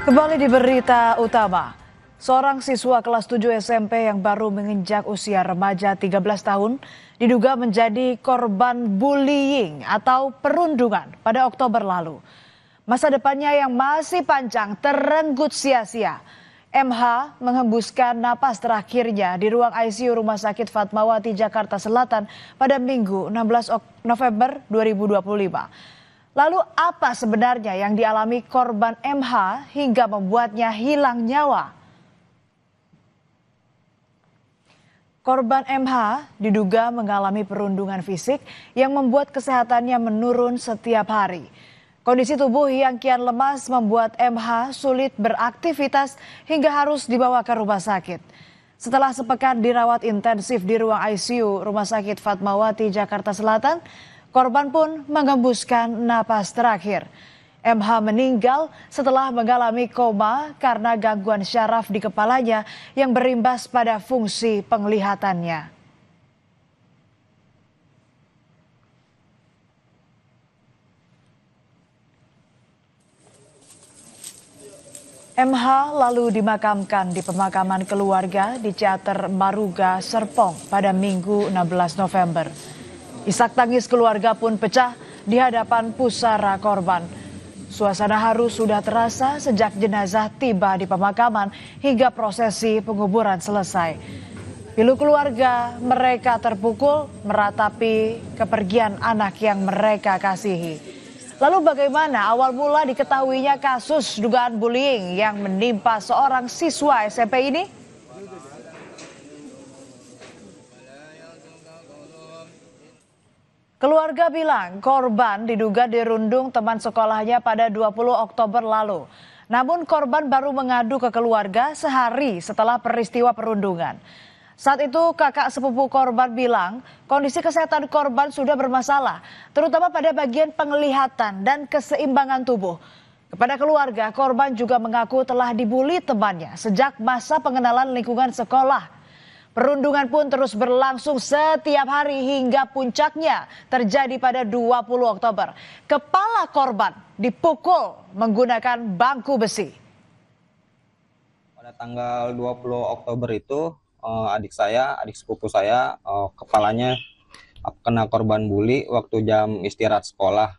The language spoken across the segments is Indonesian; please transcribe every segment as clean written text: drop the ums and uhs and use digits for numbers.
Kembali di berita utama, seorang siswa kelas 7 SMP yang baru menginjak usia remaja 13 tahun diduga menjadi korban bullying atau perundungan pada Oktober lalu. Masa depannya yang masih panjang terenggut sia-sia. MH menghembuskan napas terakhirnya di ruang ICU Rumah Sakit Fatmawati, Jakarta Selatan pada Minggu 16 November 2025. Lalu apa sebenarnya yang dialami korban MH hingga membuatnya hilang nyawa? Korban MH diduga mengalami perundungan fisik yang membuat kesehatannya menurun setiap hari. Kondisi tubuh yang kian lemas membuat MH sulit beraktivitas hingga harus dibawa ke rumah sakit. Setelah sepekan dirawat intensif di ruang ICU Rumah Sakit Fatmawati, Jakarta Selatan, korban pun menghembuskan napas terakhir. MH meninggal setelah mengalami koma karena gangguan syaraf di kepalanya yang berimbas pada fungsi penglihatannya. MH lalu dimakamkan di pemakaman keluarga di Ciater Maruga, Serpong pada Minggu 16 November. Isak tangis keluarga pun pecah di hadapan pusara korban. Suasana haru sudah terasa sejak jenazah tiba di pemakaman hingga prosesi penguburan selesai. Pilu keluarga mereka terpukul meratapi kepergian anak yang mereka kasihi. Lalu bagaimana awal mula diketahuinya kasus dugaan bullying yang menimpa seorang siswa SMP ini? Keluarga bilang korban diduga dirundung teman sekolahnya pada 20 Oktober lalu. Namun korban baru mengadu ke keluarga sehari setelah peristiwa perundungan. Saat itu kakak sepupu korban bilang kondisi kesehatan korban sudah bermasalah, terutama pada bagian penglihatan dan keseimbangan tubuh. Kepada keluarga, korban juga mengaku telah dibully temannya sejak masa pengenalan lingkungan sekolah. Perundungan pun terus berlangsung setiap hari hingga puncaknya terjadi pada 20 Oktober. Kepala korban dipukul menggunakan bangku besi. Pada tanggal 20 Oktober itu adik sepupu saya kepalanya kena korban bully waktu jam istirahat sekolah.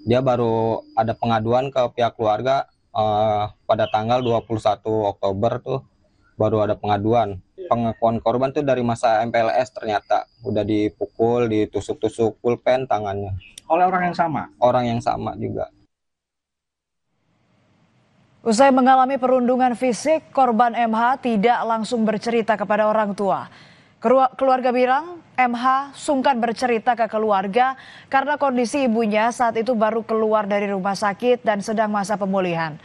Dia baru ada pengaduan ke pihak keluarga pada tanggal 21 Oktober tuh. Baru ada pengaduan. Pengakuan korban tuh dari masa MPLS ternyata udah dipukul, ditusuk-tusuk pulpen tangannya. Oleh orang yang sama? Orang yang sama juga. Usai mengalami perundungan fisik, korban MH tidak langsung bercerita kepada orang tua. Keluarga bilang MH sungkan bercerita ke keluarga karena kondisi ibunya saat itu baru keluar dari rumah sakit dan sedang masa pemulihan.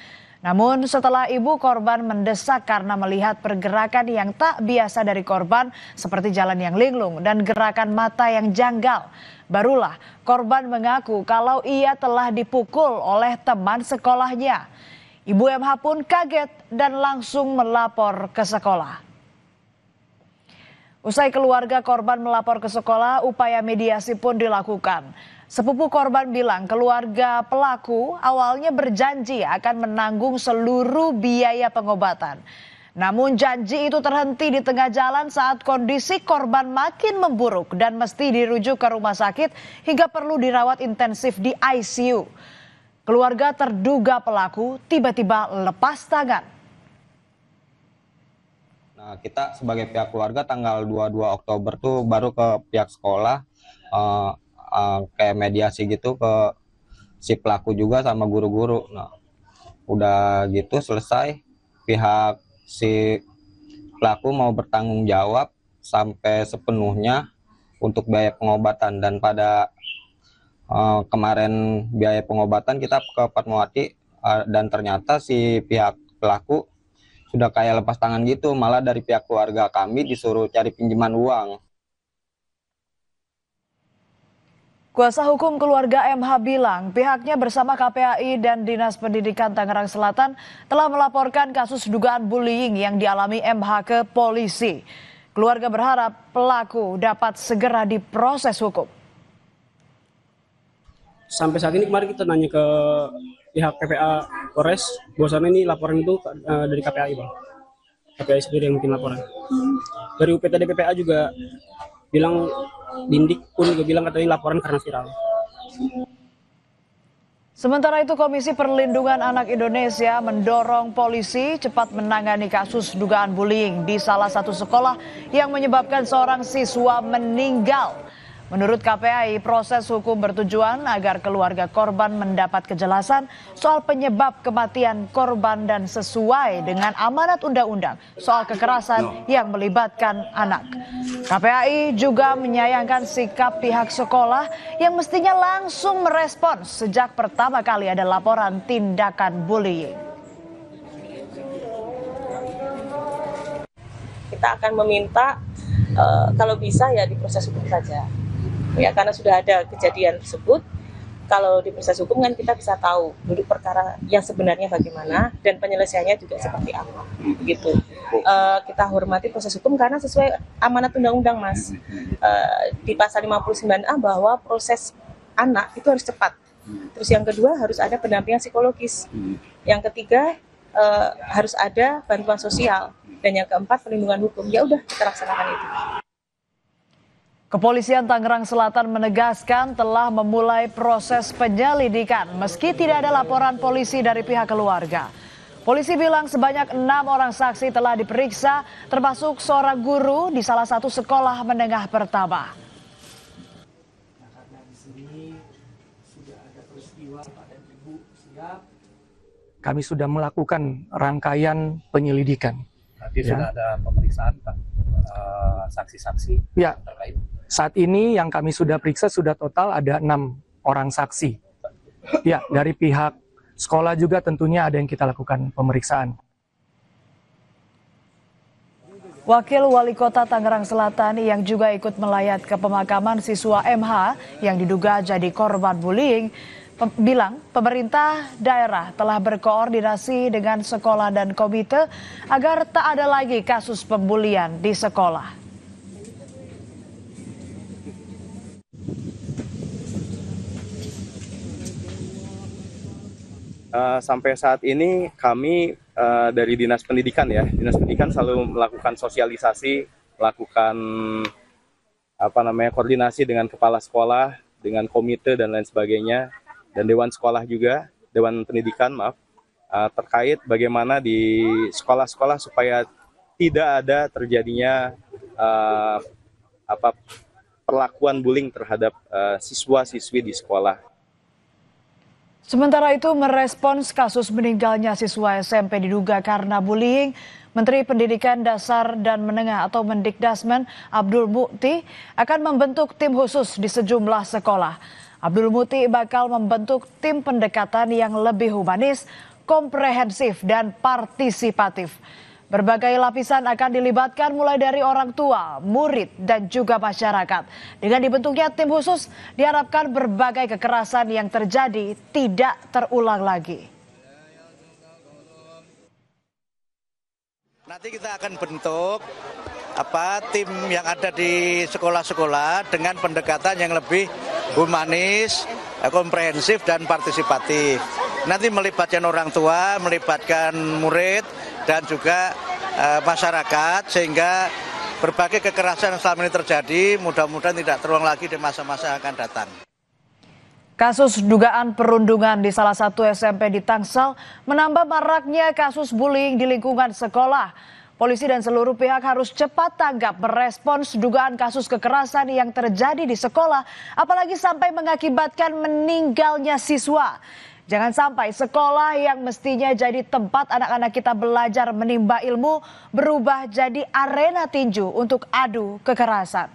Namun setelah ibu korban mendesak karena melihat pergerakan yang tak biasa dari korban seperti jalan yang linglung dan gerakan mata yang janggal, barulah korban mengaku kalau ia telah dipukul oleh teman sekolahnya. Ibu MH pun kaget dan langsung melapor ke sekolah. Usai keluarga korban melapor ke sekolah, upaya mediasi pun dilakukan. Sepupu korban bilang keluarga pelaku awalnya berjanji akan menanggung seluruh biaya pengobatan. Namun janji itu terhenti di tengah jalan saat kondisi korban makin memburuk dan mesti dirujuk ke rumah sakit hingga perlu dirawat intensif di ICU. Keluarga terduga pelaku tiba-tiba lepas tangan. Nah, kita sebagai pihak keluarga tanggal 22 Oktober tuh baru ke pihak sekolah kayak mediasi gitu ke si pelaku juga sama guru-guru. Nah, udah gitu selesai, pihak si pelaku mau bertanggung jawab sampai sepenuhnya untuk biaya pengobatan, dan pada kemarin biaya pengobatan kita ke Fatmawati dan ternyata si pihak pelaku sudah kayak lepas tangan gitu, malah dari pihak keluarga kami disuruh cari pinjaman uang. Kuasa hukum keluarga MH bilang pihaknya bersama KPAI dan Dinas Pendidikan Tangerang Selatan telah melaporkan kasus dugaan bullying yang dialami MH ke polisi. Keluarga berharap pelaku dapat segera diproses hukum. sampai saat ini kemarin kita nanya ke pihak PPA Polres, bahwasannya ini laporan itu dari KPAI, Bang. KPAI sendiri yang bikin laporan. Dari UPTD PPA juga bilang, Dindik pun juga bilang katanya laporan karena viral. Sementara itu, Komisi Perlindungan Anak Indonesia mendorong polisi cepat menangani kasus dugaan bullying di salah satu sekolah yang menyebabkan seorang siswa meninggal. Menurut KPAI, proses hukum bertujuan agar keluarga korban mendapat kejelasan soal penyebab kematian korban dan sesuai dengan amanat undang-undang soal kekerasan yang melibatkan anak. KPAI juga menyayangkan sikap pihak sekolah yang mestinya langsung merespons sejak pertama kali ada laporan tindakan bullying. Kita akan meminta kalau bisa ya diproses hukum saja. Ya, karena sudah ada kejadian tersebut, kalau di proses hukum kan kita bisa tahu duduk perkara yang sebenarnya bagaimana dan penyelesaiannya juga seperti apa, gitu. Kita hormati proses hukum karena sesuai amanat undang-undang, Mas. Di pasal 59A bahwa proses anak itu harus cepat. Terus yang kedua harus ada pendampingan psikologis. Yang ketiga harus ada bantuan sosial dan yang keempat perlindungan hukum. Ya udah kita laksanakan itu. Kepolisian Tangerang Selatan menegaskan telah memulai proses penyelidikan meski tidak ada laporan polisi dari pihak keluarga. Polisi bilang sebanyak 6 orang saksi telah diperiksa, termasuk seorang guru di salah satu sekolah menengah pertama. Kami sudah melakukan rangkaian penyelidikan. Nanti sudah ada pemeriksaan Pak, saksi-saksi Ya, terkait. saat ini yang kami sudah periksa sudah total ada 6 orang saksi. Ya, dari pihak sekolah juga tentunya ada yang kita lakukan pemeriksaan. Wakil Wali Kota Tangerang Selatan yang juga ikut melayat ke pemakaman siswa MH yang diduga jadi korban bullying, bilang pemerintah daerah telah berkoordinasi dengan sekolah dan komite agar tak ada lagi kasus pembulian di sekolah. Sampai saat ini kami dari Dinas Pendidikan Dinas Pendidikan selalu melakukan sosialisasi, melakukan koordinasi dengan kepala sekolah, dengan komite dan lain sebagainya, dan Dewan Sekolah juga, Dewan Pendidikan terkait bagaimana di sekolah-sekolah supaya tidak ada terjadinya perlakuan bullying terhadap siswa-siswi di sekolah. Sementara itu, merespons kasus meninggalnya siswa SMP diduga karena bullying, Menteri Pendidikan Dasar dan Menengah atau Mendikdasmen Abdul Mukti akan membentuk tim khusus di sejumlah sekolah. Abdul Mukti bakal membentuk tim pendekatan yang lebih humanis, komprehensif, dan partisipatif. Berbagai lapisan akan dilibatkan mulai dari orang tua, murid, dan juga masyarakat. Dengan dibentuknya tim khusus, diharapkan berbagai kekerasan yang terjadi tidak terulang lagi. Nanti kita akan bentuk tim yang ada di sekolah-sekolah dengan pendekatan yang lebih humanis, komprehensif, dan partisipatif. Nanti melibatkan orang tua, melibatkan murid, dan juga masyarakat, sehingga berbagai kekerasan yang selama ini terjadi mudah-mudahan tidak terulang lagi di masa-masa yang akan datang. Kasus dugaan perundungan di salah satu SMP di Tangsel menambah maraknya kasus bullying di lingkungan sekolah. Polisi dan seluruh pihak harus cepat tanggap merespons dugaan kasus kekerasan yang terjadi di sekolah, apalagi sampai mengakibatkan meninggalnya siswa. Jangan sampai sekolah yang mestinya jadi tempat anak-anak kita belajar menimba ilmu berubah jadi arena tinju untuk adu kekerasan.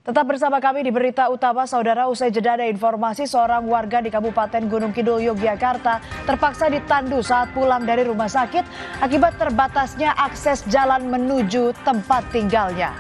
Tetap bersama kami di Berita Utama, saudara. Usai jeda ada informasi seorang warga di Kabupaten Gunung Kidul, Yogyakarta terpaksa ditandu saat pulang dari rumah sakit akibat terbatasnya akses jalan menuju tempat tinggalnya.